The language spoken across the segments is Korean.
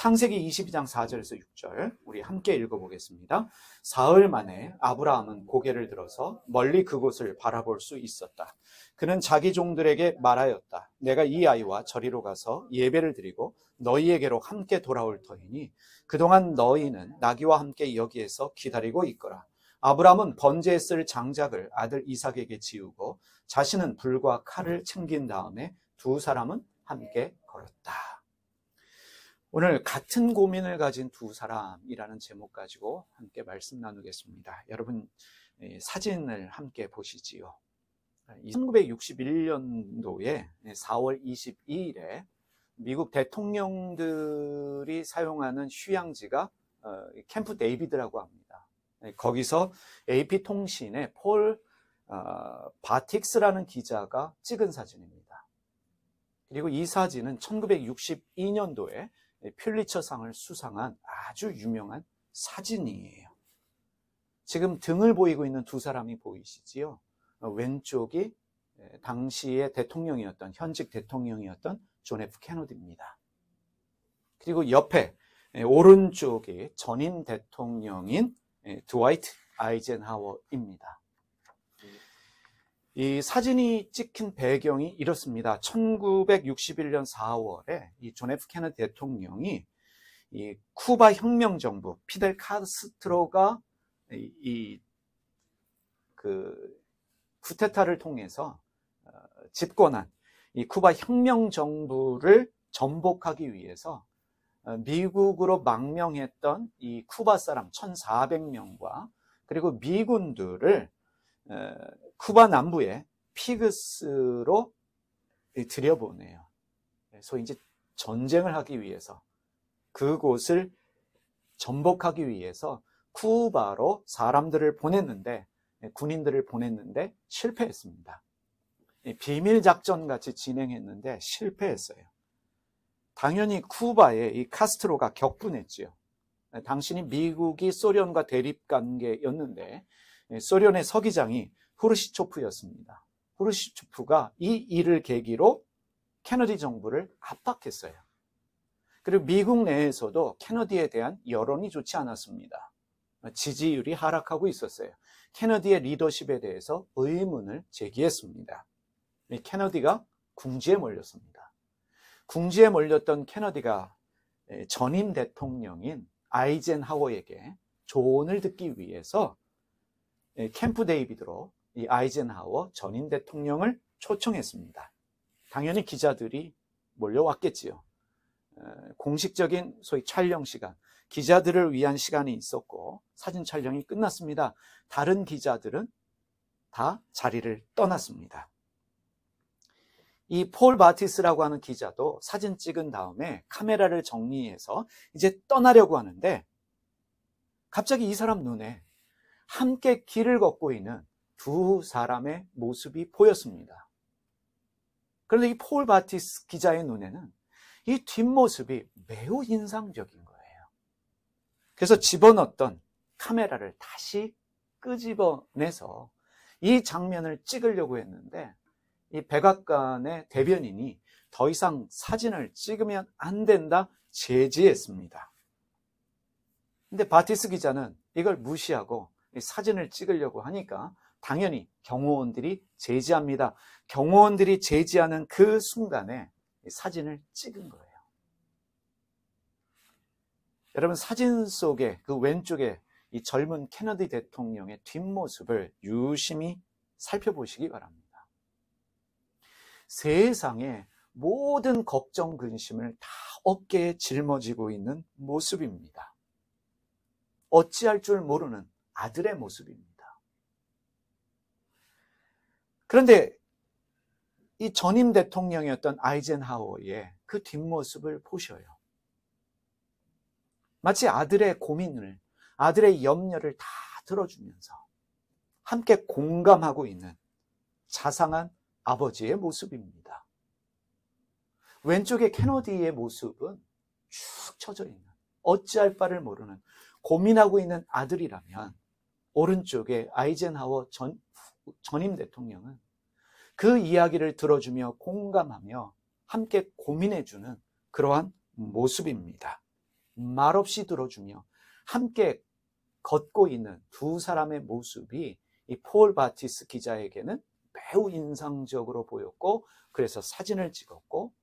창세기 22장 4절에서 6절 우리 함께 읽어보겠습니다. 사흘 만에 아브라함은 고개를 들어서 멀리 그곳을 바라볼 수 있었다. 그는 자기 종들에게 말하였다. 내가 이 아이와 저리로 가서 예배를 드리고 너희에게로 함께 돌아올 터이니 그동안 너희는 나귀와 함께 여기에서 기다리고 있거라. 아브라함은 번제에 쓸 장작을 아들 이삭에게 지우고 자신은 불과 칼을 챙긴 다음에 두 사람은 함께 걸었다. 오늘 같은 고민을 가진 두 사람이라는 제목 가지고 함께 말씀 나누겠습니다. 여러분 사진을 함께 보시지요. 1961년도에 4월 22일에 미국 대통령들이 사용하는 휴양지가 캠프 데이비드라고 합니다. 거기서 AP통신의 폴 바틱스라는 기자가 찍은 사진입니다. 그리고 이 사진은 1962년도에 퓰리처상을 수상한 아주 유명한 사진이에요. 지금 등을 보이고 있는 두 사람이 보이시지요? 왼쪽이 당시의 대통령이었던, 현직 대통령이었던 존 F 케너디입니다. 그리고 옆에 오른쪽이 전임 대통령인 드와이트 아이젠하워입니다. 이 사진이 찍힌 배경이 이렇습니다. 1961년 4월에 이 존 F 케너디 대통령이 이 쿠바 혁명정부 피델 카스트로가 쿠데타를 통해서 집권한 이 쿠바 혁명정부를 전복하기 위해서 미국으로 망명했던 이 쿠바 사람 1,400명과 그리고 미군들을 쿠바 남부의 피그스로 들여보내요. 그래서 이제 전쟁을 하기 위해서 그곳을 전복하기 위해서 쿠바로 사람들을 보냈는데, 군인들을 보냈는데 실패했습니다. 비밀작전 같이 진행했는데 실패했어요. 당연히 쿠바에 이 카스트로가 격분했지요. 당신이 미국이 소련과 대립관계였는데 소련의 서기장이 후르시초프였습니다. 후르시초프가 이 일을 계기로 케너디 정부를 압박했어요. 그리고 미국 내에서도 케너디에 대한 여론이 좋지 않았습니다. 지지율이 하락하고 있었어요. 케너디의 리더십에 대해서 의문을 제기했습니다. 케너디가 궁지에 몰렸습니다. 궁지에 몰렸던 케너디가 전임 대통령인 아이젠하워에게 조언을 듣기 위해서 캠프 데이비드로 이 아이젠하워 전임 대통령을 초청했습니다. 당연히 기자들이 몰려왔겠지요. 공식적인 소위 촬영 시간, 기자들을 위한 시간이 있었고 사진 촬영이 끝났습니다. 다른 기자들은 다 자리를 떠났습니다. 이 폴 바티스라고 하는 기자도 사진 찍은 다음에 카메라를 정리해서 이제 떠나려고 하는데 갑자기 이 사람 눈에 함께 길을 걷고 있는 두 사람의 모습이 보였습니다. 그런데 이 폴 바티스 기자의 눈에는 이 뒷모습이 매우 인상적인 거예요. 그래서 집어넣었던 카메라를 다시 끄집어내서 이 장면을 찍으려고 했는데 이 백악관의 대변인이 더 이상 사진을 찍으면 안 된다 제지했습니다. 근데 바티스 기자는 이걸 무시하고 사진을 찍으려고 하니까 당연히 경호원들이 제지합니다. 경호원들이 제지하는 그 순간에 사진을 찍은 거예요. 여러분 사진 속에 그 왼쪽에 이 젊은 케너디 대통령의 뒷모습을 유심히 살펴보시기 바랍니다. 세상의 모든 걱정 근심을 다 어깨에 짊어지고 있는 모습입니다. 어찌할 줄 모르는 아들의 모습입니다. 그런데 이 전임 대통령이었던 아이젠하워의 그 뒷모습을 보셔요. 마치 아들의 고민을, 아들의 염려를 다 들어주면서 함께 공감하고 있는 자상한 아버지의 모습입니다. 왼쪽에 케너디의 모습은 축 처져 있는, 어찌할 바를 모르는, 고민하고 있는 아들이라면 오른쪽에 아이젠하워 전임 대통령은 그 이야기를 들어주며 공감하며 함께 고민해주는 그러한 모습입니다. 말없이 들어주며 함께 걷고 있는 두 사람의 모습이 이 폴 바티스 기자에게는 매우 인상적으로 보였고, 그래서 사진을 찍었고,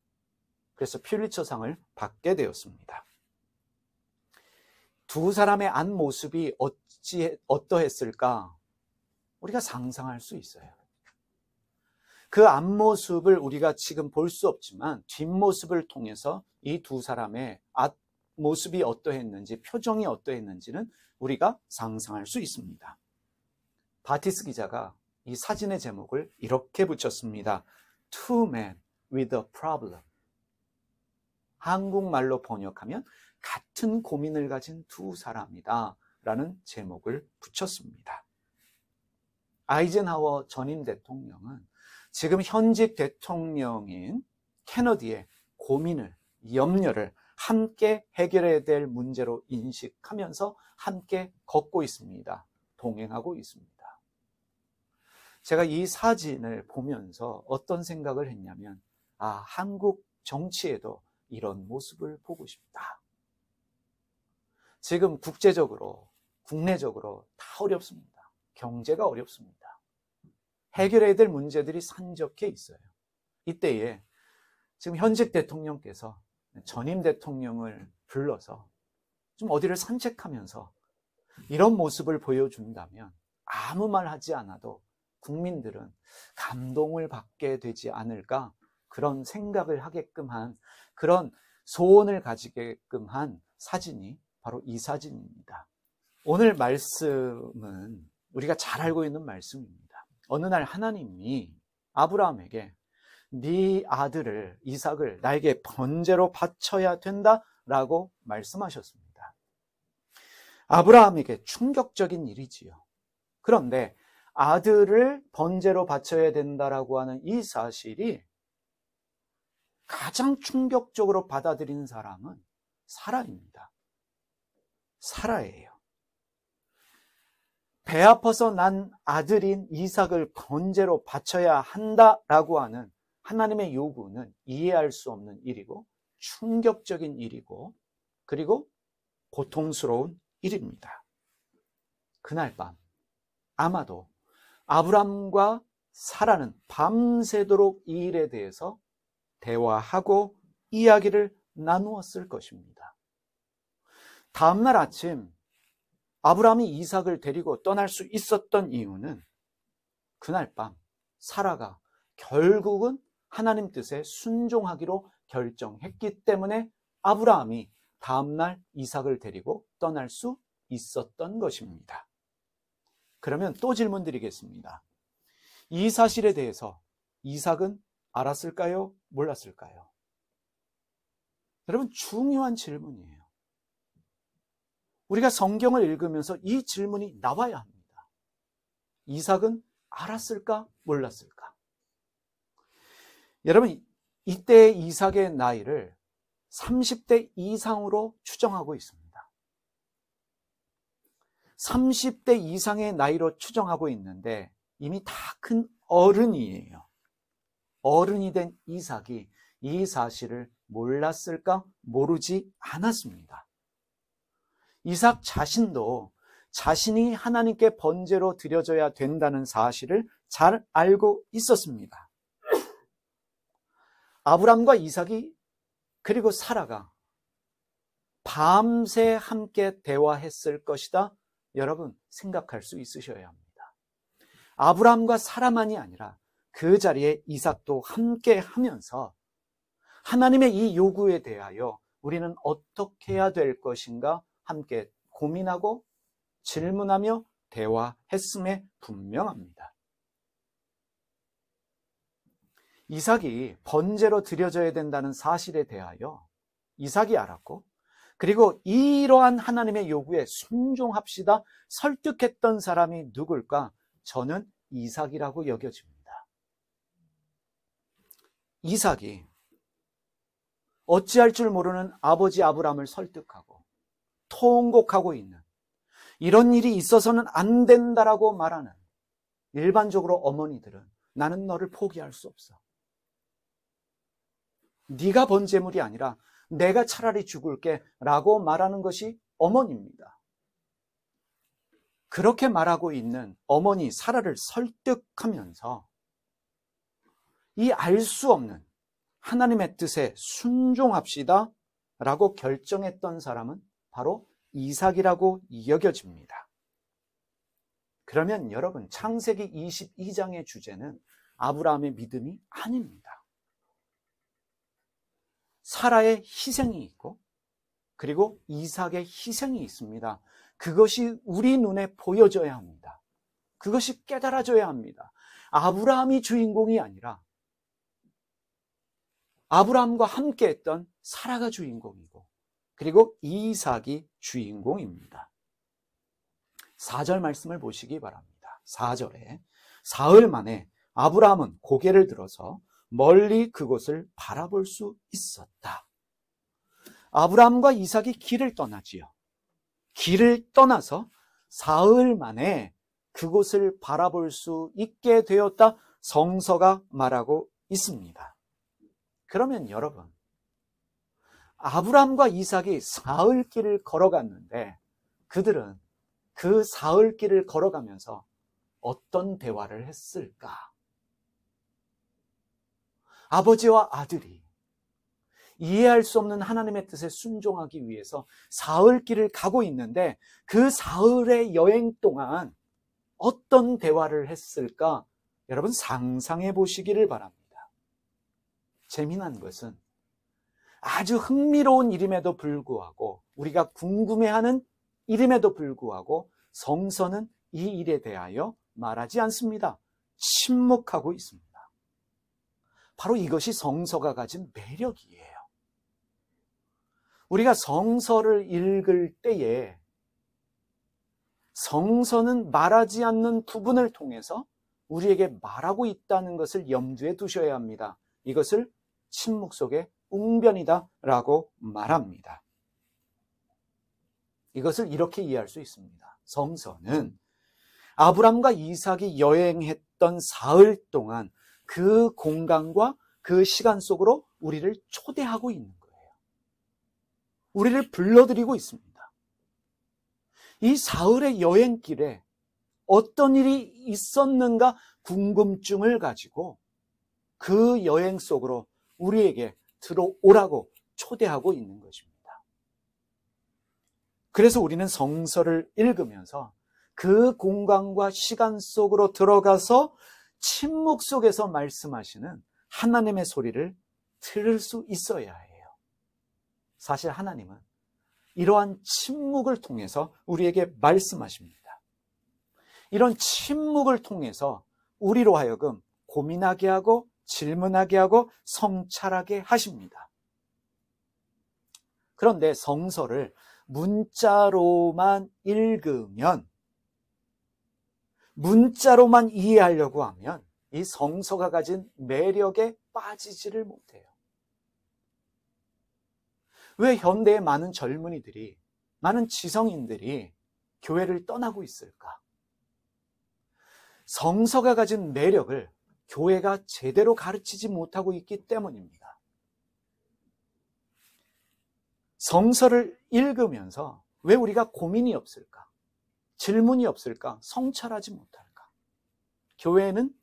그래서 퓰리처상을 받게 되었습니다. 두 사람의 앞 모습이 어떠했을까? 우리가 상상할 수 있어요. 그 앞모습을 우리가 지금 볼 수 없지만 뒷모습을 통해서 이 두 사람의 앞모습이 어떠했는지, 표정이 어떠했는지는 우리가 상상할 수 있습니다. 바티스 기자가 이 사진의 제목을 이렇게 붙였습니다. Two men with a problem. 한국말로 번역하면 같은 고민을 가진 두 사람이다 라는 제목을 붙였습니다. 아이젠하워 전임 대통령은 지금 현직 대통령인 케너디의 고민을, 염려를 함께 해결해야 될 문제로 인식하면서 함께 걷고 있습니다. 동행하고 있습니다. 제가 이 사진을 보면서 어떤 생각을 했냐면, 한국 정치에도 이런 모습을 보고 싶다. 지금 국제적으로, 국내적으로 다 어렵습니다. 경제가 어렵습니다. 해결해야 될 문제들이 산적해 있어요. 이때에 지금 현직 대통령께서 전임 대통령을 불러서 좀 어디를 산책하면서 이런 모습을 보여준다면 아무 말 하지 않아도 국민들은 감동을 받게 되지 않을까, 그런 생각을 하게끔 한, 그런 소원을 가지게끔 한 사진이 바로 이 사진입니다. 오늘 말씀은 우리가 잘 알고 있는 말씀입니다. 어느 날 하나님이 아브라함에게 네 아들을, 이삭을 나에게 번제로 바쳐야 된다라고 말씀하셨습니다. 아브라함에게 충격적인 일이지요. 그런데 아들을 번제로 바쳐야 된다라고 하는 이 사실이 가장 충격적으로 받아들인 사람은 사라입니다. 사라예요. 배 아파서 난 아들인 이삭을 번제로 바쳐야 한다라고 하는 하나님의 요구는 이해할 수 없는 일이고, 충격적인 일이고, 그리고 고통스러운 일입니다. 그날 밤 아마도 아브람과 사라는 밤새도록 이 일에 대해서 대화하고 이야기를 나누었을 것입니다. 다음날 아침 아브람이 이삭을 데리고 떠날 수 있었던 이유는 그날 밤 사라가 결국은 하나님 뜻에 순종하기로 결정했기 때문에 아브라함이 다음날 이삭을 데리고 떠날 수 있었던 것입니다. 그러면 또 질문 드리겠습니다. 이 사실에 대해서 이삭은 알았을까요? 몰랐을까요? 여러분, 중요한 질문이에요. 우리가 성경을 읽으면서 이 질문이 나와야 합니다. 이삭은 알았을까? 몰랐을까? 여러분, 이때 이삭의 나이를 30대 이상으로 추정하고 있습니다. 30대 이상의 나이로 추정하고 있는데 이미 다 큰 어른이에요. 어른이 된 이삭이 이 사실을 몰랐을까? 모르지 않았습니다. 이삭 자신도 자신이 하나님께 번제로 드려져야 된다는 사실을 잘 알고 있었습니다. 아브람과 이삭이 그리고 사라가 밤새 함께 대화했을 것이다. 여러분, 생각할 수 있으셔야 합니다. 아브람과 사라만이 아니라 그 자리에 이삭도 함께 하면서 하나님의 이 요구에 대하여 우리는 어떻게 해야 될 것인가 함께 고민하고 질문하며 대화했음에 분명합니다. 이삭이 번제로 드려져야 된다는 사실에 대하여 이삭이 알았고, 그리고 이러한 하나님의 요구에 순종합시다 설득했던 사람이 누굴까? 저는 이삭이라고 여겨집니다. 이삭이 어찌할 줄 모르는 아버지 아브람을 설득하고 통곡하고 있는, 이런 일이 있어서는 안 된다라고 말하는 일반적으로 어머니들은 나는 너를 포기할 수 없어. 네가 번제물이 아니라 내가 차라리 죽을게 라고 말하는 것이 어머니입니다. 그렇게 말하고 있는 어머니 사라를 설득하면서 이 알 수 없는 하나님의 뜻에 순종합시다 라고 결정했던 사람은 바로 이삭이라고 여겨집니다. 그러면 여러분, 창세기 22장의 주제는 아브라함의 믿음이 아닙니다. 사라의 희생이 있고 그리고 이삭의 희생이 있습니다. 그것이 우리 눈에 보여져야 합니다. 그것이 깨달아져야 합니다. 아브라함이 주인공이 아니라 아브라함과 함께 했던 사라가 주인공이고 그리고 이삭이 주인공입니다. 4절 말씀을 보시기 바랍니다. 4절에 사흘 만에 아브라함은 고개를 들어서 멀리 그곳을 바라볼 수 있었다. 아브라함과 이삭이 길을 떠나지요. 길을 떠나서 사흘 만에 그곳을 바라볼 수 있게 되었다. 성서가 말하고 있습니다. 그러면 여러분, 아브라함과 이삭이 사흘 길을 걸어갔는데 그들은 그 사흘 길을 걸어가면서 어떤 대화를 했을까? 아버지와 아들이 이해할 수 없는 하나님의 뜻에 순종하기 위해서 사흘 길을 가고 있는데 그 사흘의 여행 동안 어떤 대화를 했을까? 여러분 상상해 보시기를 바랍니다. 재미난 것은 아주 흥미로운 일임에도 불구하고 우리가 궁금해하는 일임에도 불구하고 성서는 이 일에 대하여 말하지 않습니다. 침묵하고 있습니다. 바로 이것이 성서가 가진 매력이에요. 우리가 성서를 읽을 때에 성서는 말하지 않는 부분을 통해서 우리에게 말하고 있다는 것을 염두에 두셔야 합니다. 이것을 침묵 속의 웅변이다 라고 말합니다. 이것을 이렇게 이해할 수 있습니다. 성서는 아브람과 이삭이 여행했던 사흘 동안 그 공간과 그 시간 속으로 우리를 초대하고 있는 거예요. 우리를 불러들이고 있습니다. 이 사흘의 여행길에 어떤 일이 있었는가 궁금증을 가지고 그 여행 속으로 우리에게 들어오라고 초대하고 있는 것입니다. 그래서 우리는 성서를 읽으면서 그 공간과 시간 속으로 들어가서 침묵 속에서 말씀하시는 하나님의 소리를 들을 수 있어야 해요. 사실 하나님은 이러한 침묵을 통해서 우리에게 말씀하십니다. 이런 침묵을 통해서 우리로 하여금 고민하게 하고 질문하게 하고 성찰하게 하십니다. 그런데 성서를 문자로만 읽으면, 문자로만 이해하려고 하면 이 성서가 가진 매력에 빠지지를 못해요. 왜 현대의 많은 젊은이들이, 많은 지성인들이 교회를 떠나고 있을까? 성서가 가진 매력을 교회가 제대로 가르치지 못하고 있기 때문입니다. 성서를 읽으면서 왜 우리가 고민이 없을까? 질문이 없을까? 성찰하지 못할까? 교회는,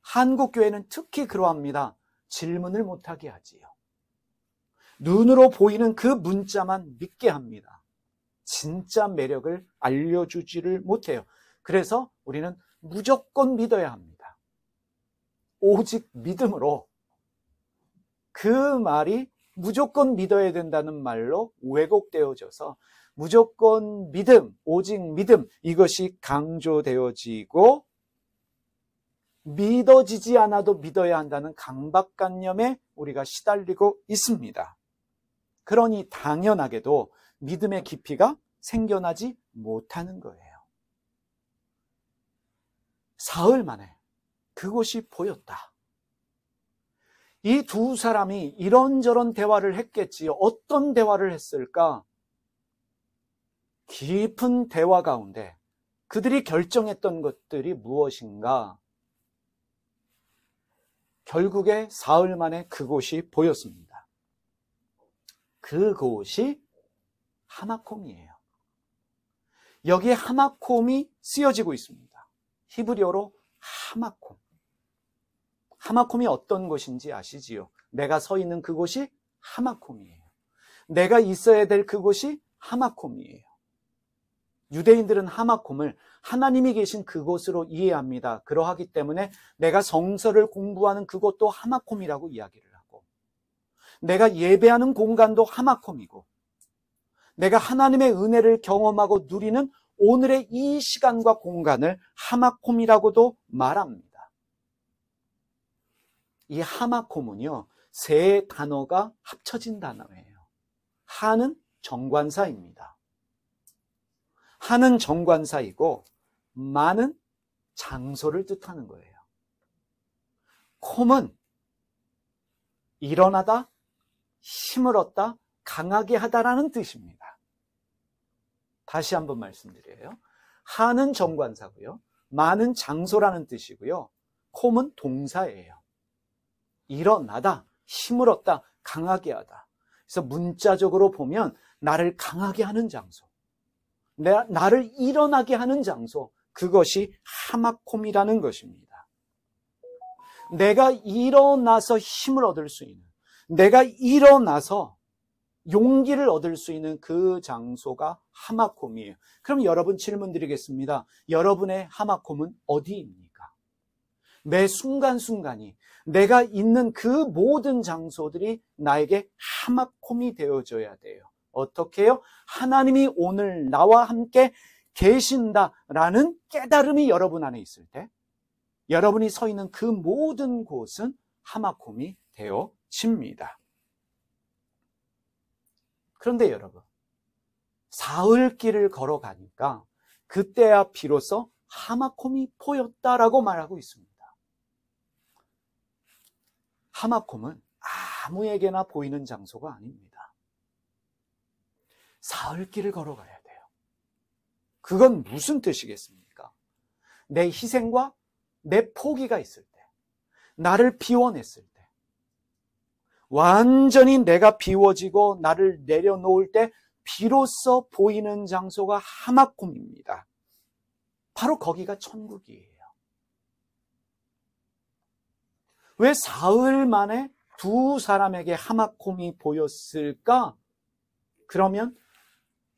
한국 교회는 특히 그러합니다. 질문을 못하게 하지요. 눈으로 보이는 그 문자만 믿게 합니다. 진짜 매력을 알려주지를 못해요. 그래서 우리는 무조건 믿어야 합니다. 오직 믿음으로, 그 말이 무조건 믿어야 된다는 말로 왜곡되어져서 무조건 믿음, 오직 믿음, 이것이 강조되어지고 믿어지지 않아도 믿어야 한다는 강박관념에 우리가 시달리고 있습니다. 그러니 당연하게도 믿음의 깊이가 생겨나지 못하는 거예요. 사흘 만에 그것이 보였다. 이 두 사람이 이런저런 대화를 했겠지요. 어떤 대화를 했을까? 깊은 대화 가운데 그들이 결정했던 것들이 무엇인가? 결국에 사흘 만에 그곳이 보였습니다. 그곳이 하마콤이에요. 여기에 하마콤이 쓰여지고 있습니다. 히브리어로 하마콤. 하마콤이 어떤 곳인지 아시지요? 내가 서 있는 그곳이 하마콤이에요. 내가 있어야 될 그곳이 하마콤이에요. 유대인들은 하마콤을 하나님이 계신 그곳으로 이해합니다. 그러하기 때문에 내가 성서를 공부하는 그곳도 하마콤이라고 이야기를 하고, 내가 예배하는 공간도 하마콤이고, 내가 하나님의 은혜를 경험하고 누리는 오늘의 이 시간과 공간을 하마콤이라고도 말합니다. 이 하마콤은요, 세 단어가 합쳐진 단어예요. 하는 정관사입니다. 하는 정관사이고 마는 장소를 뜻하는 거예요. 콤은 일어나다, 힘을 얻다, 강하게 하다라는 뜻입니다. 다시 한번 말씀드려요. 하는 정관사고요. 마는 장소라는 뜻이고요. 콤은 동사예요. 일어나다, 힘을 얻다, 강하게 하다. 그래서 문자적으로 보면 나를 강하게 하는 장소, 나를 일어나게 하는 장소, 그것이 하마콤이라는 것입니다. 내가 일어나서 힘을 얻을 수 있는, 내가 일어나서 용기를 얻을 수 있는 그 장소가 하마콤이에요. 그럼 여러분 질문 드리겠습니다. 여러분의 하마콤은 어디입니까? 매 순간순간이 내가 있는 그 모든 장소들이 나에게 하마콤이 되어줘야 돼요. 어떻게 해요? 하나님이 오늘 나와 함께 계신다라는 깨달음이 여러분 안에 있을 때 여러분이 서 있는 그 모든 곳은 하마콤이 되어집니다. 그런데 여러분, 사흘길을 걸어가니까 그때야 비로소 하마콤이 보였다라고 말하고 있습니다. 하마콤은 아무에게나 보이는 장소가 아닙니다. 사흘길을 걸어가야 돼요. 그건 무슨 뜻이겠습니까? 내 희생과 내 포기가 있을 때, 나를 비워냈을 때, 완전히 내가 비워지고 나를 내려놓을 때 비로소 보이는 장소가 하마콤입니다. 바로 거기가 천국이에요. 왜 사흘 만에 두 사람에게 하마콤이 보였을까? 그러면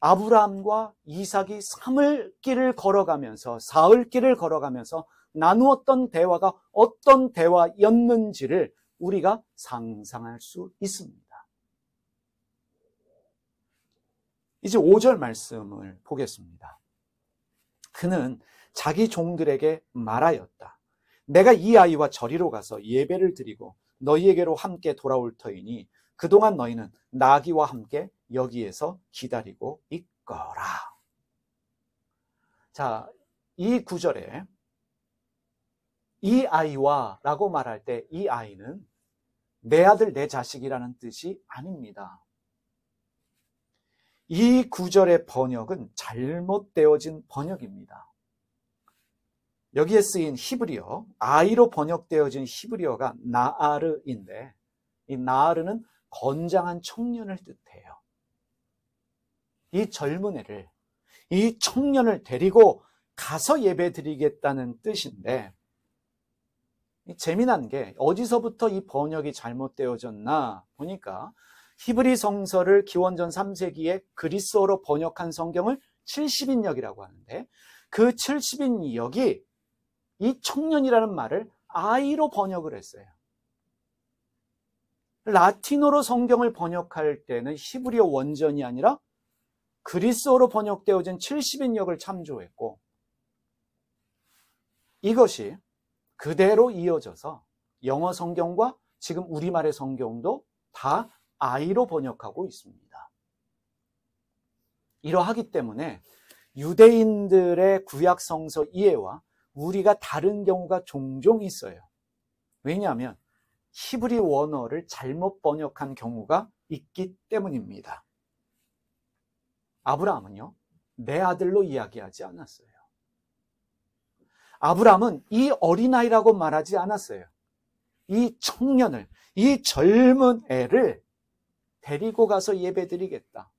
아브라함과 이삭이 3일길을 걸어가면서, 사흘길을 걸어가면서 나누었던 대화가 어떤 대화였는지를 우리가 상상할 수 있습니다. 이제 5절 말씀을 보겠습니다. 그는 자기 종들에게 말하였다. 내가 이 아이와 저리로 가서 예배를 드리고 너희에게로 함께 돌아올 터이니 그동안 너희는 나귀와 함께 여기에서 기다리고 있거라. 자, 이 구절에 이 아이와 라고 말할 때 이 아이는 내 아들 내 자식이라는 뜻이 아닙니다. 이 구절의 번역은 잘못되어진 번역입니다. 여기에 쓰인 히브리어, 아이로 번역되어진 히브리어가 나아르인데, 이 나아르는 건장한 청년을 뜻해요. 이 젊은 애를, 이 청년을 데리고 가서 예배 드리겠다는 뜻인데, 재미난 게 어디서부터 이 번역이 잘못되어졌나 보니까 히브리 성서를 기원전 3세기에 그리스어로 번역한 성경을 70인역이라고 하는데, 그 70인역이 이 청년이라는 말을 아이로 번역을 했어요. 라틴어로 성경을 번역할 때는 히브리어 원전이 아니라 그리스어로 번역되어진 70인역을 참조했고, 이것이 그대로 이어져서 영어 성경과 지금 우리말의 성경도 다 아이로 번역하고 있습니다. 이러하기 때문에 유대인들의 구약 성서 이해와 우리가 다른 경우가 종종 있어요. 왜냐하면 히브리 원어를 잘못 번역한 경우가 있기 때문입니다. 아브라함은요, 내 아들로 이야기하지 않았어요. 아브라함은 이 어린아이라고 말하지 않았어요. 이 청년을, 이 젊은 애를 데리고 가서 예배 드리겠다.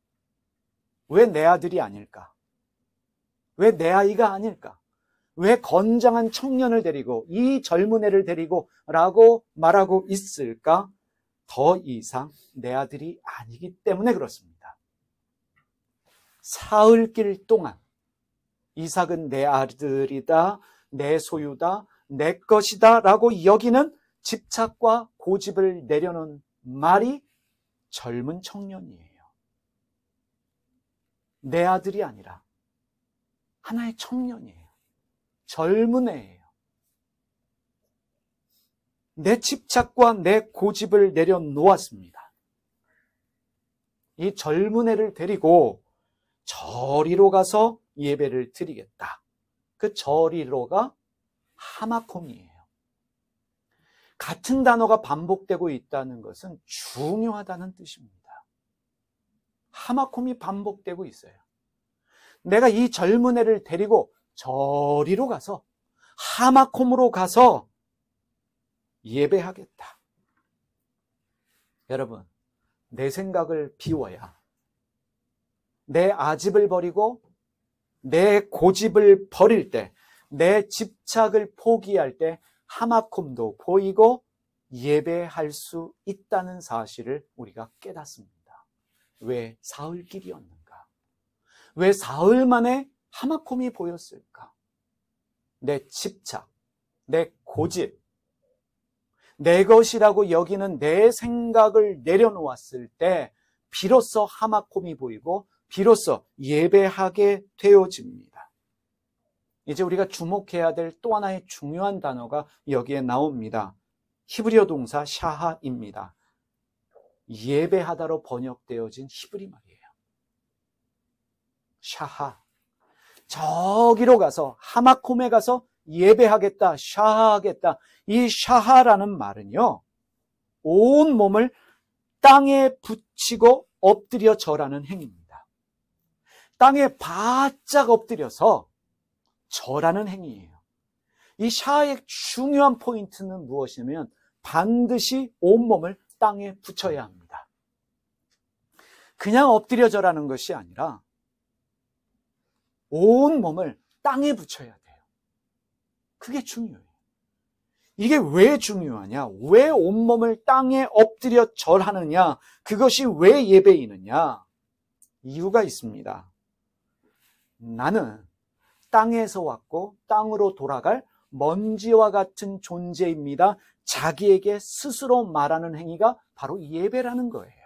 왜 내 아들이 아닐까? 왜 내 아이가 아닐까? 왜 건장한 청년을 데리고 이 젊은 애를 데리고 라고 말하고 있을까? 더 이상 내 아들이 아니기 때문에 그렇습니다. 사흘길 동안 이삭은 내 아들이다, 내 소유다, 내 것이다 라고 여기는 집착과 고집을 내려놓은 말이 젊은 청년이에요. 내 아들이 아니라 하나의 청년이에요. 젊은 애예요. 내 집착과 내 고집을 내려놓았습니다. 이 젊은 애를 데리고 저리로 가서 예배를 드리겠다. 그 저리로가 하마콤이에요. 같은 단어가 반복되고 있다는 것은 중요하다는 뜻입니다. 하마콤이 반복되고 있어요. 내가 이 젊은 애를 데리고 저리로 가서 하마콤으로 가서 예배하겠다. 여러분, 내 생각을 비워야 내 아집을 버리고 내 고집을 버릴 때, 내 집착을 포기할 때 하마콤도 보이고 예배할 수 있다는 사실을 우리가 깨닫습니다. 왜 사흘길이었는가? 왜 사흘 만에 하마콤이 보였을까? 내 집착, 내 고집, 내 것이라고 여기는 내 생각을 내려놓았을 때 비로소 하마콤이 보이고 비로소 예배하게 되어집니다. 이제 우리가 주목해야 될 또 하나의 중요한 단어가 여기에 나옵니다. 히브리어 동사 샤하입니다. 예배하다로 번역되어진 히브리 말이에요. 샤하. 저기로 가서 하마콤에 가서 예배하겠다, 샤하하겠다. 이 샤하라는 말은요, 온 몸을 땅에 붙이고 엎드려 절하는 행위입니다. 땅에 바짝 엎드려서 절하는 행위예요. 이 샤하의 중요한 포인트는 무엇이냐면 반드시 온몸을 땅에 붙여야 합니다. 그냥 엎드려 절하는 것이 아니라 온몸을 땅에 붙여야 돼요. 그게 중요해요. 이게 왜 중요하냐? 왜 온몸을 땅에 엎드려 절하느냐? 그것이 왜 예배이느냐? 이유가 있습니다. 나는 땅에서 왔고 땅으로 돌아갈 먼지와 같은 존재입니다. 자기에게 스스로 말하는 행위가 바로 예배라는 거예요.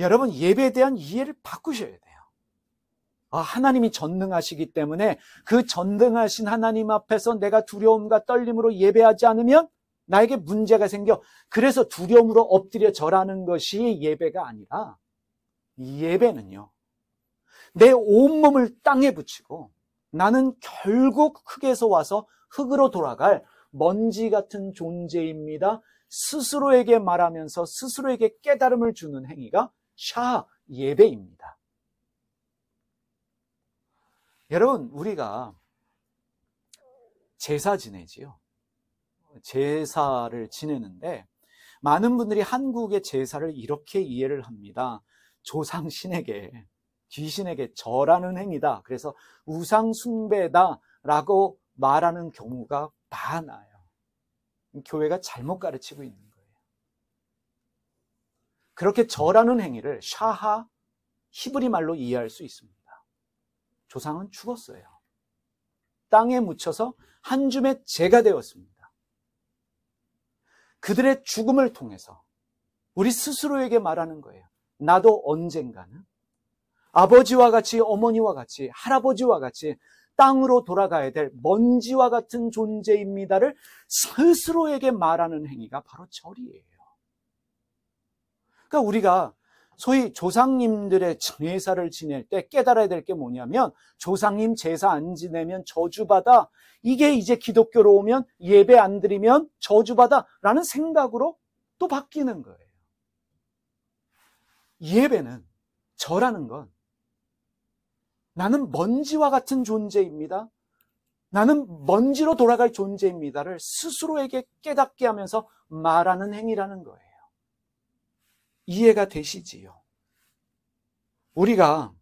여러분, 예배에 대한 이해를 바꾸셔야 돼요. 하나님이 전능하시기 때문에 그 전능하신 하나님 앞에서 내가 두려움과 떨림으로 예배하지 않으면 나에게 문제가 생겨. 그래서 두려움으로 엎드려 절하는 것이 예배가 아니라, 예배는요, 내 온몸을 땅에 붙이고 나는 결국 흙에서 와서 흙으로 돌아갈 먼지 같은 존재입니다. 스스로에게 말하면서 스스로에게 깨달음을 주는 행위가 샤, 예배입니다. 여러분, 우리가 제사 지내지요. 제사를 지내는데 많은 분들이 한국의 제사를 이렇게 이해를 합니다. 조상 신에게, 귀신에게 절하는 행위다. 그래서 우상 숭배다 라고 말하는 경우가 많아요. 교회가 잘못 가르치고 있는 거예요. 그렇게 절하는 행위를 샤하, 히브리 말로 이해할 수 있습니다. 조상은 죽었어요. 땅에 묻혀서 한 줌의 재가 되었습니다. 그들의 죽음을 통해서 우리 스스로에게 말하는 거예요. 나도 언젠가는 아버지와 같이, 어머니와 같이, 할아버지와 같이 땅으로 돌아가야 될 먼지와 같은 존재입니다를 스스로에게 말하는 행위가 바로 절이에요. 그러니까 우리가 소위 조상님들의 제사를 지낼 때 깨달아야 될 게 뭐냐면, 조상님 제사 안 지내면 저주받아, 이게 이제 기독교로 오면 예배 안 드리면 저주받아 라는 생각으로 또 바뀌는 거예요. 예배는, 절하는 건 나는 먼지와 같은 존재입니다. 나는 먼지로 돌아갈 존재입니다를 스스로에게 깨닫게 하면서 말하는 행위라는 거예요. 이해가 되시지요? 우리가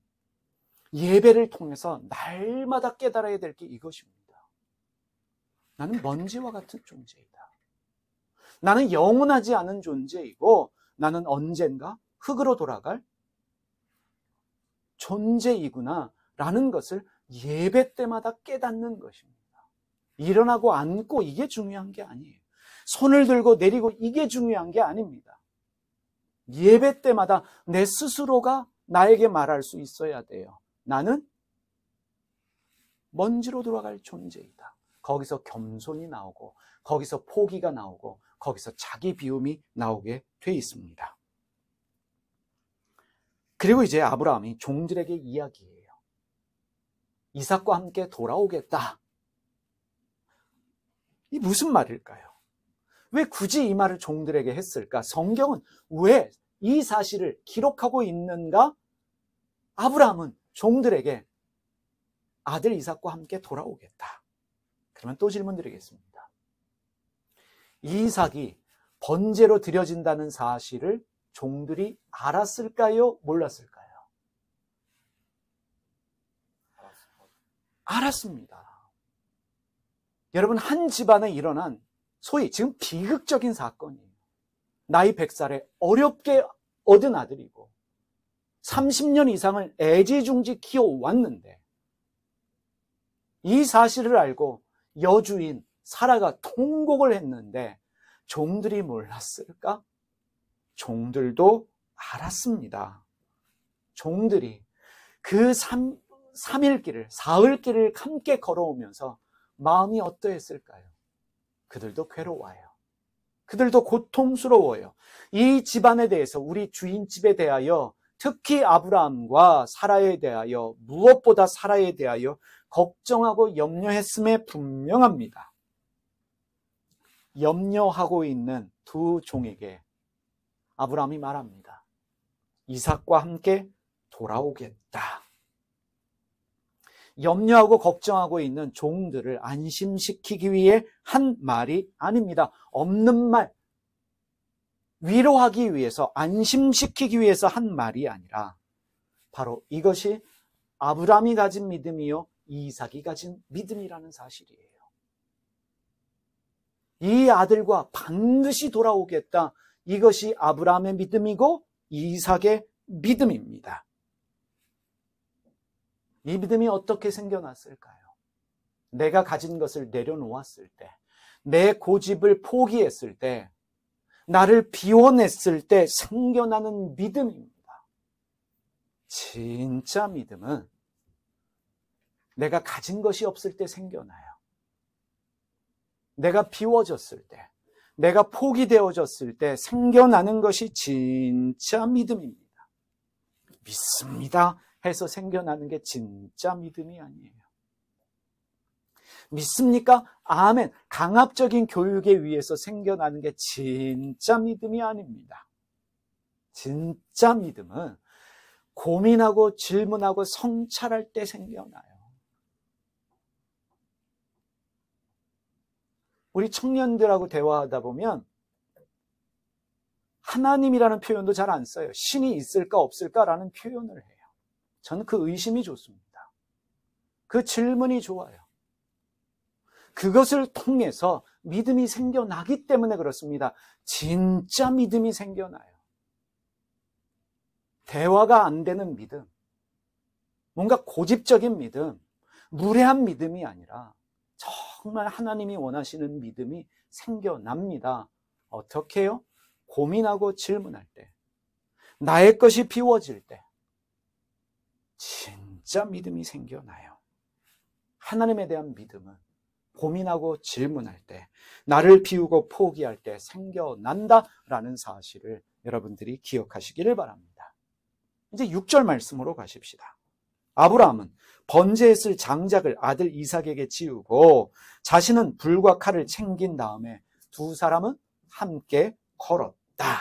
예배를 통해서 날마다 깨달아야 될 게 이것입니다. 나는 먼지와 같은 존재이다. 나는 영원하지 않은 존재이고 나는 언젠가 흙으로 돌아갈 존재이구나 라는 것을 예배 때마다 깨닫는 것입니다. 일어나고 앉고 이게 중요한 게 아니에요. 손을 들고 내리고 이게 중요한 게 아닙니다. 예배 때마다 내 스스로가 나에게 말할 수 있어야 돼요. 나는 먼지로 돌아갈 존재이다. 거기서 겸손이 나오고 거기서 포기가 나오고 거기서 자기 비움이 나오게 돼 있습니다. 그리고 이제 아브라함이 종들에게 이야기해요. 이삭과 함께 돌아오겠다. 이 무슨 말일까요? 왜 굳이 이 말을 종들에게 했을까? 성경은 왜 이 사실을 기록하고 있는가? 아브라함은 종들에게 아들 이삭과 함께 돌아오겠다. 그러면 또 질문 드리겠습니다. 이삭이 번제로 드려진다는 사실을 종들이 알았을까요? 몰랐을까요? 알았습니다. 여러분, 한 집안에 일어난 소위 지금 비극적인 사건이에요. 나이 100살에 어렵게 얻은 아들이고 30년 이상을 애지중지 키워왔는데 이 사실을 알고 여주인 사라가 통곡을 했는데 종들이 몰랐을까? 종들도 알았습니다. 종들이 그 3일 길을, 사흘 길을 함께 걸어오면서 마음이 어떠했을까요? 그들도 괴로워요. 그들도 고통스러워요. 이 집안에 대해서, 우리 주인집에 대하여, 특히 아브라함과 사라에 대하여, 무엇보다 사라에 대하여 걱정하고 염려했음에 분명합니다. 염려하고 있는 두 종에게 아브라함이 말합니다. 이삭과 함께 돌아오겠다. 염려하고 걱정하고 있는 종들을 안심시키기 위해 한 말이 아닙니다. 없는 말, 위로하기 위해서, 안심시키기 위해서 한 말이 아니라 바로 이것이 아브라함이 가진 믿음이요 이삭이 가진 믿음이라는 사실이에요. 이 아들과 반드시 돌아오겠다. 이것이 아브라함의 믿음이고 이삭의 믿음입니다. 이 믿음이 어떻게 생겨났을까요? 내가 가진 것을 내려놓았을 때, 내 고집을 포기했을 때, 나를 비워냈을 때 생겨나는 믿음입니다. 진짜 믿음은 내가 가진 것이 없을 때 생겨나요. 내가 비워졌을 때, 내가 포기되어졌을 때 생겨나는 것이 진짜 믿음입니다. 믿습니다 해서 생겨나는 게 진짜 믿음이 아니에요. 믿습니까? 아멘. 강압적인 교육에 의해서 생겨나는 게 진짜 믿음이 아닙니다. 진짜 믿음은 고민하고 질문하고 성찰할 때 생겨나요. 우리 청년들하고 대화하다 보면 하나님이라는 표현도 잘 안 써요. 신이 있을까 없을까라는 표현을 해요. 저는 그 의심이 좋습니다. 그 질문이 좋아요. 그것을 통해서 믿음이 생겨나기 때문에 그렇습니다. 진짜 믿음이 생겨나요. 대화가 안 되는 믿음, 뭔가 고집적인 믿음, 무례한 믿음이 아니라 정말 하나님이 원하시는 믿음이 생겨납니다. 어떻게 해요? 고민하고 질문할 때, 나의 것이 비워질 때 진짜 믿음이 생겨나요. 하나님에 대한 믿음은 고민하고 질문할 때, 나를 비우고 포기할 때 생겨난다라는 사실을 여러분들이 기억하시기를 바랍니다. 이제 6절 말씀으로 가십시다. 아브라함은 번제했을 장작을 아들 이삭에게 지우고 자신은 불과 칼을 챙긴 다음에 두 사람은 함께 걸었다.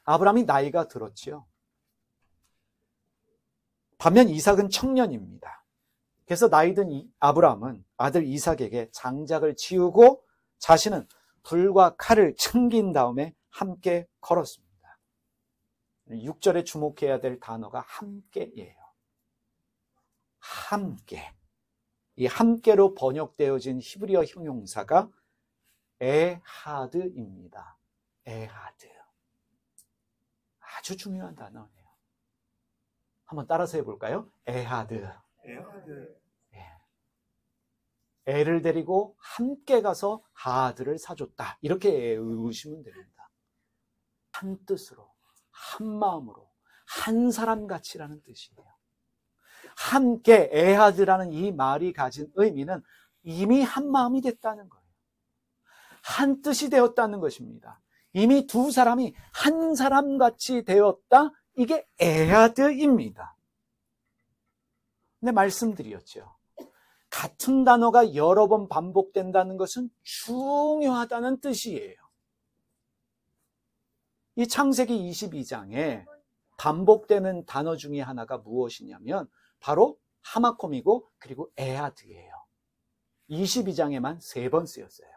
아브라함이 나이가 들었지요. 반면 이삭은 청년입니다. 그래서 나이 든 아브라함은 아들 이삭에게 장작을 지우고 자신은 불과 칼을 챙긴 다음에 함께 걸었습니다. 6절에 주목해야 될 단어가 함께예요. 함께. 이 함께로 번역되어진 히브리어 형용사가 에하드입니다. 에하드. 아주 중요한 단어예요. 한번 따라서 해볼까요? 에하드. 에하드. 애를 데리고 함께 가서 하드를 사줬다. 이렇게 외우시면 됩니다. 한 뜻으로, 한 마음으로, 한 사람같이라는 뜻이에요. 함께 에하드라는 이 말이 가진 의미는 이미 한 마음이 됐다는 거예요. 한 뜻이 되었다는 것입니다. 이미 두 사람이 한 사람같이 되었다. 이게 에하드입니다. 근데 말씀드렸죠. 같은 단어가 여러 번 반복된다는 것은 중요하다는 뜻이에요. 이 창세기 22장에 반복되는 단어 중에 하나가 무엇이냐면 바로 하마콤이고 그리고 에하드예요. 22장에만 3번 쓰였어요.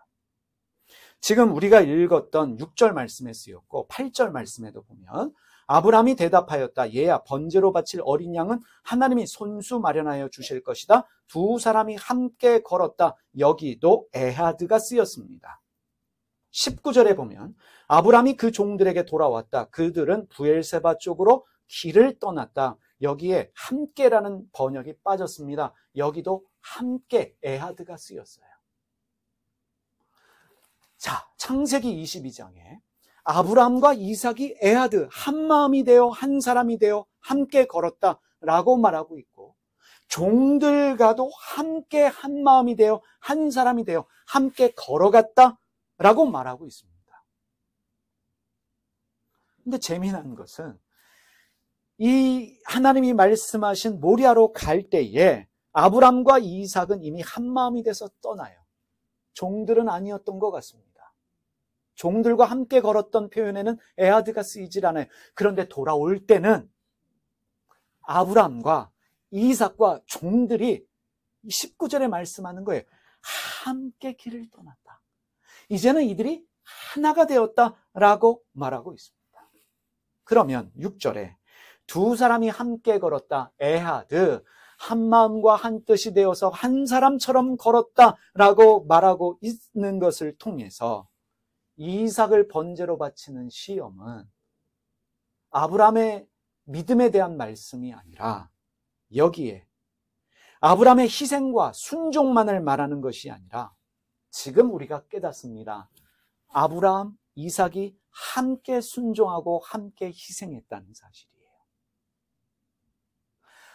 지금 우리가 읽었던 6절 말씀에 쓰였고 8절 말씀에도 보면 아브라함이 대답하였다. 얘야, 번제로 바칠 어린 양은 하나님이 손수 마련하여 주실 것이다. 두 사람이 함께 걸었다. 여기도 에하드가 쓰였습니다. 19절에 보면 아브라함이 그 종들에게 돌아왔다. 그들은 부엘세바 쪽으로 길을 떠났다. 여기에 함께라는 번역이 빠졌습니다. 여기도 함께 에하드가 쓰였어요. 자, 창세기 22장에 아브라함과 이삭이 에하드, 한 마음이 되어 한 사람이 되어 함께 걸었다라고 말하고 있고 종들과도 함께 한 마음이 되어 한 사람이 되어 함께 걸어갔다라고 말하고 있습니다. 근데 재미난 것은 이 하나님이 말씀하신 모리아로 갈 때에 아브라함과 이삭은 이미 한 마음이 돼서 떠나요. 종들은 아니었던 것 같습니다. 종들과 함께 걸었던 표현에는 에하드가 쓰이질 않아요. 그런데 돌아올 때는 아브라함과 이삭과 종들이 19절에 말씀하는 거예요. 함께 길을 떠났다. 이제는 이들이 하나가 되었다라고 말하고 있습니다. 그러면 6절에 두 사람이 함께 걸었다. 에하드, 한 마음과 한 뜻이 되어서 한 사람처럼 걸었다라고 말하고 있는 것을 통해서 이삭을 번제로 바치는 시험은 아브라함의 믿음에 대한 말씀이 아니라 여기에 아브라함의 희생과 순종만을 말하는 것이 아니라 지금 우리가 깨닫습니다. 아브라함, 이삭이 함께 순종하고 함께 희생했다는 사실이에요.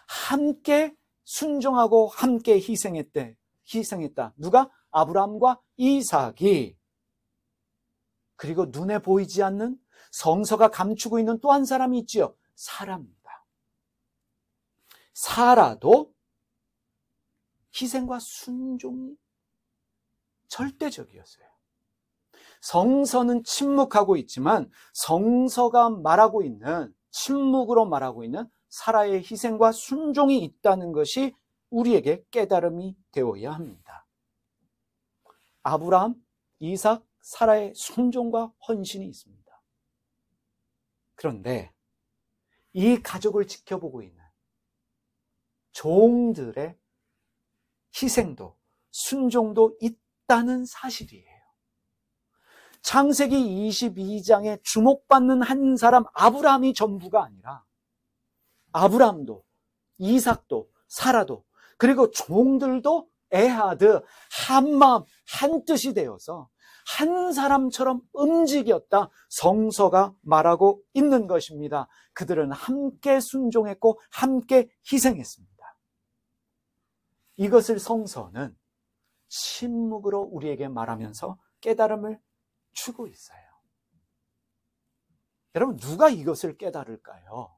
함께 순종하고 함께 희생했다. 누가? 아브라함과 이삭이. 그리고 눈에 보이지 않는 성서가 감추고 있는 또 한 사람이 있지요. 사라입니다. 사라도 희생과 순종이 절대적이었어요. 성서는 침묵하고 있지만 성서가 말하고 있는, 침묵으로 말하고 있는 사라의 희생과 순종이 있다는 것이 우리에게 깨달음이 되어야 합니다. 아브라함, 이삭, 사라의 순종과 헌신이 있습니다. 그런데 이 가족을 지켜보고 있는 종들의 희생도 순종도 있다는 사실이에요. 창세기 22장에 주목받는 한 사람 아브라함이 전부가 아니라 아브라함도 이삭도 사라도 그리고 종들도 에하드, 한 마음 한 뜻이 되어서 한 사람처럼 움직였다. 성서가 말하고 있는 것입니다. 그들은 함께 순종했고 함께 희생했습니다. 이것을 성서는 침묵으로 우리에게 말하면서 깨달음을 주고 있어요. 여러분, 누가 이것을 깨달을까요?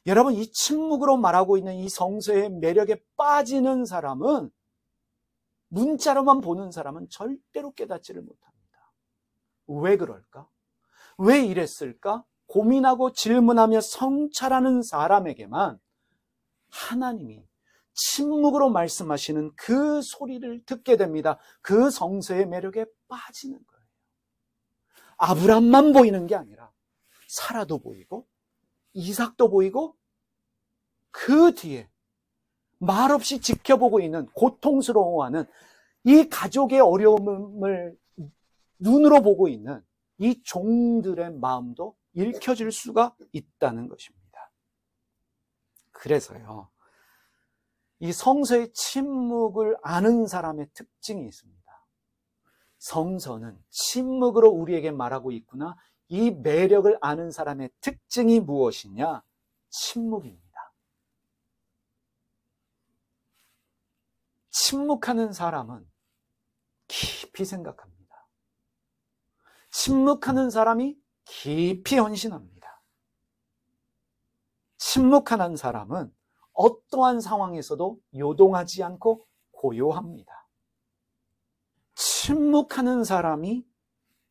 여러분, 이 침묵으로 말하고 있는 이 성서의 매력에 빠지는 사람은, 문자로만 보는 사람은 절대로 깨닫지를 못합니다. 왜 그럴까? 왜 이랬을까? 고민하고 질문하며 성찰하는 사람에게만 하나님이 침묵으로 말씀하시는 그 소리를 듣게 됩니다. 그 성서의 매력에 빠지는 거예요. 아브라함만 보이는 게 아니라 사라도 보이고 이삭도 보이고 그 뒤에 말없이 지켜보고 있는, 고통스러워하는 이 가족의 어려움을 눈으로 보고 있는 이 종들의 마음도 읽혀질 수가 있다는 것입니다. 그래서요, 이 성서의 침묵을 아는 사람의 특징이 있습니다. 성서는 침묵으로 우리에게 말하고 있구나. 이 매력을 아는 사람의 특징이 무엇이냐? 침묵입니다. 침묵하는 사람은 깊이 생각합니다. 침묵하는 사람이 깊이 헌신합니다. 침묵하는 사람은 어떠한 상황에서도 요동하지 않고 고요합니다. 침묵하는 사람이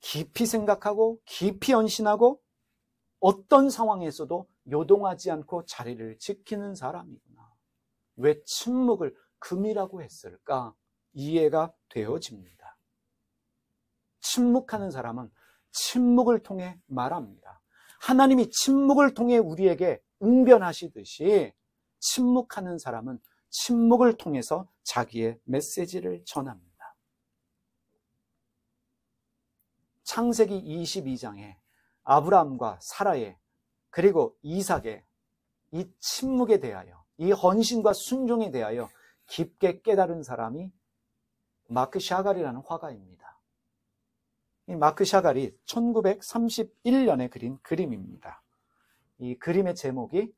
깊이 생각하고 깊이 헌신하고 어떤 상황에서도 요동하지 않고 자리를 지키는 사람이구나. 왜 침묵을 금이라고 했을까? 이해가 되어집니다. 침묵하는 사람은 침묵을 통해 말합니다. 하나님이 침묵을 통해 우리에게 응변하시듯이 침묵하는 사람은 침묵을 통해서 자기의 메시지를 전합니다. 창세기 22장에 아브라함과 사라의 그리고 이삭의 이 침묵에 대하여, 이 헌신과 순종에 대하여 깊게 깨달은 사람이 마크 샤갈이라는 화가입니다. 이 마크 샤갈이 1931년에 그린 그림입니다. 이 그림의 제목이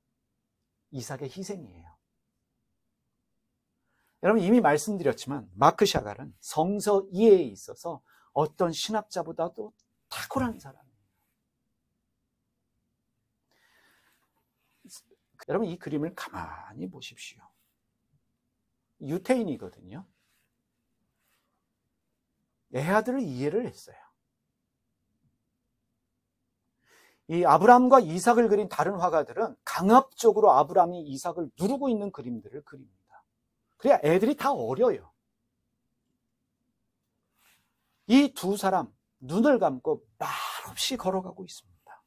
이삭의 희생이에요. 여러분, 이미 말씀드렸지만 마크 샤갈은 성서 이해에 있어서 어떤 신학자보다도 탁월한 사람이에요. 여러분, 이 그림을 가만히 보십시오. 유태인이거든요. 애아들을 이해를 했어요. 이 아브라함과 이삭을 그린 다른 화가들은 강압적으로 아브라함이 이삭을 누르고 있는 그림들을 그립니다. 그래야 애들이 다 어려요. 이 두 사람 눈을 감고 말없이 걸어가고 있습니다.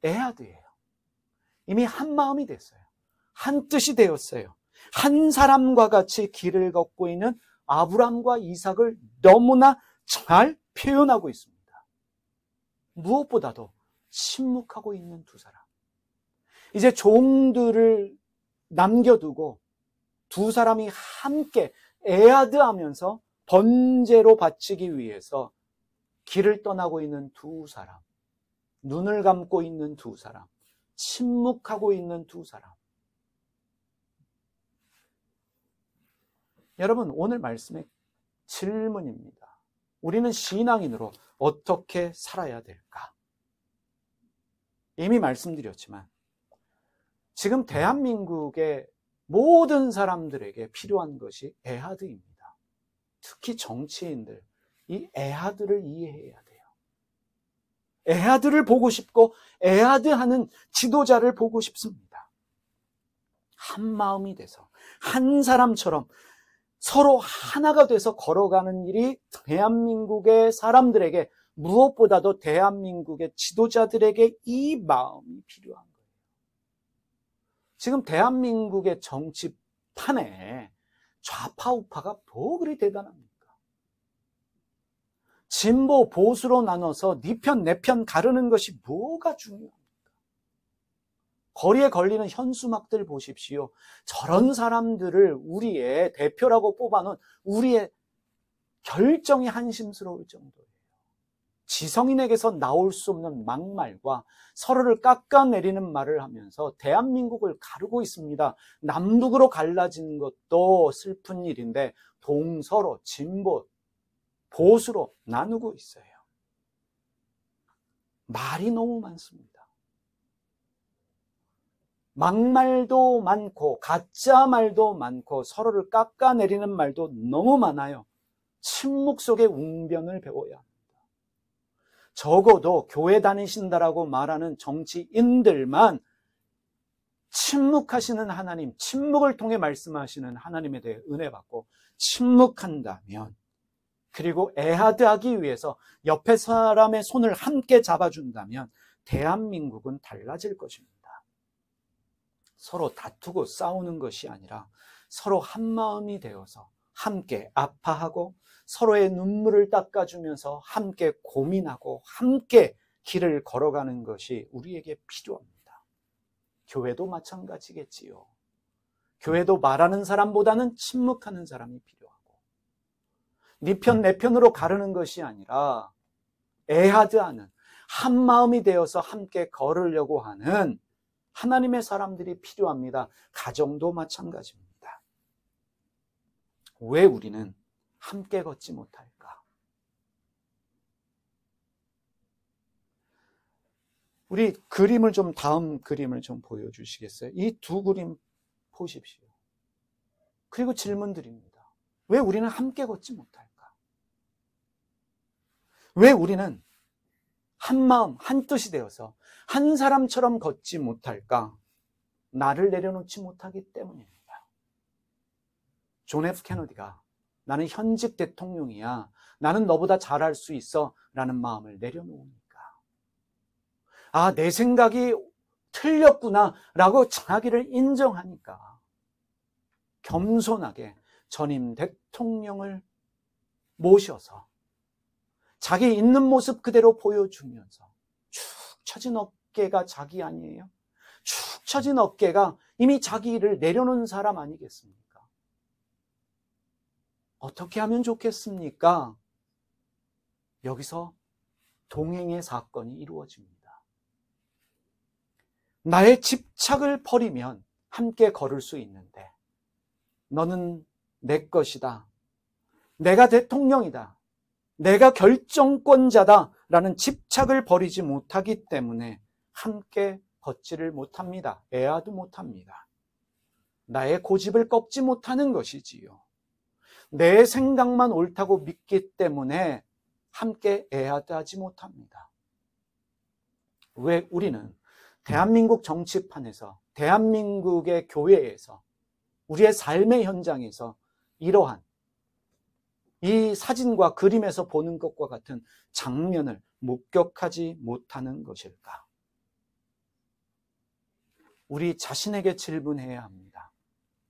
애아들이에요. 이미 한 마음이 됐어요. 한 뜻이 되었어요. 한 사람과 같이 길을 걷고 있는 아브라함과 이삭을 너무나 잘 표현하고 있습니다. 무엇보다도 침묵하고 있는 두 사람. 이제 종들을 남겨두고 두 사람이 함께 애아드하면서 번제로 바치기 위해서 길을 떠나고 있는 두 사람, 눈을 감고 있는 두 사람, 침묵하고 있는 두 사람. 여러분, 오늘 말씀의 질문입니다. 우리는 신앙인으로 어떻게 살아야 될까? 이미 말씀드렸지만 지금 대한민국의 모든 사람들에게 필요한 것이 에하드입니다. 특히 정치인들, 이 에하드를 이해해야 돼요. 에하드를 보고 싶고 에하드하는 지도자를 보고 싶습니다. 한 마음이 돼서 한 사람처럼 서로 하나가 돼서 걸어가는 일이 대한민국의 사람들에게, 무엇보다도 대한민국의 지도자들에게 이 마음이 필요한 거예요. 지금 대한민국의 정치판에 좌파 우파가 뭐 그리 대단합니까? 진보 보수로 나눠서 네 편 내 편 가르는 것이 뭐가 중요합니까? 거리에 걸리는 현수막들 보십시오. 저런 사람들을 우리의 대표라고 뽑아놓은 우리의 결정이 한심스러울 정도예요. 지성인에게서 나올 수 없는 막말과 서로를 깎아내리는 말을 하면서 대한민국을 가르고 있습니다. 남북으로 갈라진 것도 슬픈 일인데 동서로, 진보, 보수로 나누고 있어요. 말이 너무 많습니다. 막말도 많고 가짜 말도 많고 서로를 깎아내리는 말도 너무 많아요. 침묵 속의 웅변을 배워야 합니다. 적어도 교회 다니신다라고 말하는 정치인들만 침묵하시는 하나님, 침묵을 통해 말씀하시는 하나님에 대해 은혜 받고 침묵한다면 그리고 애하드하기 위해서 옆에 사람의 손을 함께 잡아준다면 대한민국은 달라질 것입니다. 서로 다투고 싸우는 것이 아니라 서로 한마음이 되어서 함께 아파하고 서로의 눈물을 닦아주면서 함께 고민하고 함께 길을 걸어가는 것이 우리에게 필요합니다. 교회도 마찬가지겠지요. 교회도 말하는 사람보다는 침묵하는 사람이 필요하고, 네 편 내 편으로 가르는 것이 아니라 애하드하는, 한마음이 되어서 함께 걸으려고 하는 하나님의 사람들이 필요합니다. 가정도 마찬가지입니다. 왜 우리는 함께 걷지 못할까? 우리 그림을 좀, 다음 그림을 좀 보여주시겠어요? 이 두 그림 보십시오. 그리고 질문 드립니다. 왜 우리는 함께 걷지 못할까? 왜 우리는 한 마음, 한 뜻이 되어서 한 사람처럼 걷지 못할까? 나를 내려놓지 못하기 때문입니다. 존 F 케너디가 나는 현직 대통령이야, 나는 너보다 잘할 수 있어 라는 마음을 내려놓으니까, 아, 내 생각이 틀렸구나 라고 자기를 인정하니까 겸손하게 전임 대통령을 모셔서 자기 있는 모습 그대로 보여주면서, 축 처진 어깨가 자기 아니에요? 축 처진 어깨가 이미 자기 일을 내려놓은 사람 아니겠습니까? 어떻게 하면 좋겠습니까? 여기서 동행의 사건이 이루어집니다. 나의 집착을 버리면 함께 걸을 수 있는데, 너는 내 것이다, 내가 대통령이다, 내가 결정권자다 라는 집착을 버리지 못하기 때문에 함께 걷지를 못합니다. 애하도 못합니다. 나의 고집을 꺾지 못하는 것이지요. 내 생각만 옳다고 믿기 때문에 함께 애하지 못합니다. 왜 우리는 대한민국 정치판에서, 대한민국의 교회에서, 우리의 삶의 현장에서 이러한 이 사진과 그림에서 보는 것과 같은 장면을 목격하지 못하는 것일까? 우리 자신에게 질문해야 합니다.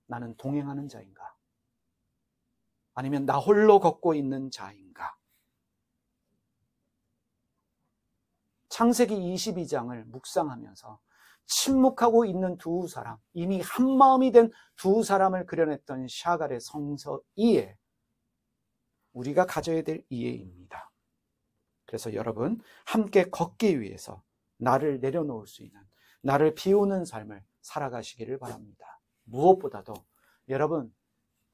나는 동행하는 자인가? 아니면 나 홀로 걷고 있는 자인가? 창세기 22장을 묵상하면서 침묵하고 있는 두 사람, 이미 한마음이 된 두 사람을 그려냈던 샤갈의 성서 2에 우리가 가져야 될 이해입니다. 그래서 여러분, 함께 걷기 위해서 나를 내려놓을 수 있는, 나를 비우는 삶을 살아가시기를 바랍니다. 무엇보다도 여러분,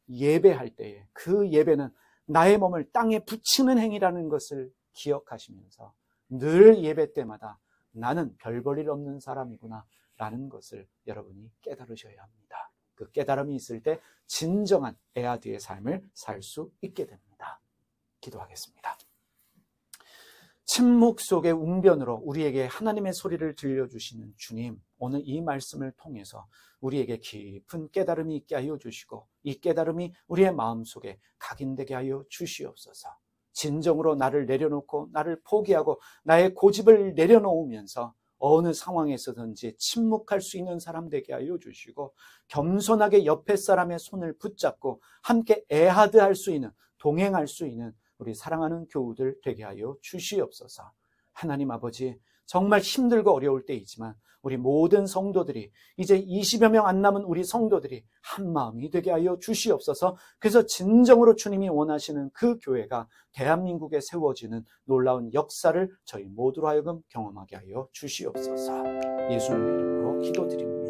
예배할 때에 그 예배는 나의 몸을 땅에 붙이는 행위라는 것을 기억하시면서 늘 예배 때마다 나는 별 볼 일 없는 사람이구나 라는 것을 여러분이 깨달으셔야 합니다. 그 깨달음이 있을 때 진정한 애아드의 삶을 살 수 있게 됩니다. 기도하겠습니다. 침묵 속의 웅변으로 우리에게 하나님의 소리를 들려주시는 주님, 오늘 이 말씀을 통해서 우리에게 깊은 깨달음이 있게 하여 주시고, 이 깨달음이 우리의 마음속에 각인되게 하여 주시옵소서. 진정으로 나를 내려놓고 나를 포기하고 나의 고집을 내려놓으면서 어느 상황에서든지 침묵할 수 있는 사람 되게 하여 주시고, 겸손하게 옆에 사람의 손을 붙잡고 함께 애하드할 수 있는, 동행할 수 있는 우리 사랑하는 교우들 되게 하여 주시옵소서. 하나님 아버지, 정말 힘들고 어려울 때이지만 우리 모든 성도들이, 이제 20여 명 안 남은 우리 성도들이 한 마음이 되게 하여 주시옵소서. 그래서 진정으로 주님이 원하시는 그 교회가 대한민국에 세워지는 놀라운 역사를 저희 모두로 하여금 경험하게 하여 주시옵소서. 예수님의 이름으로 기도드립니다.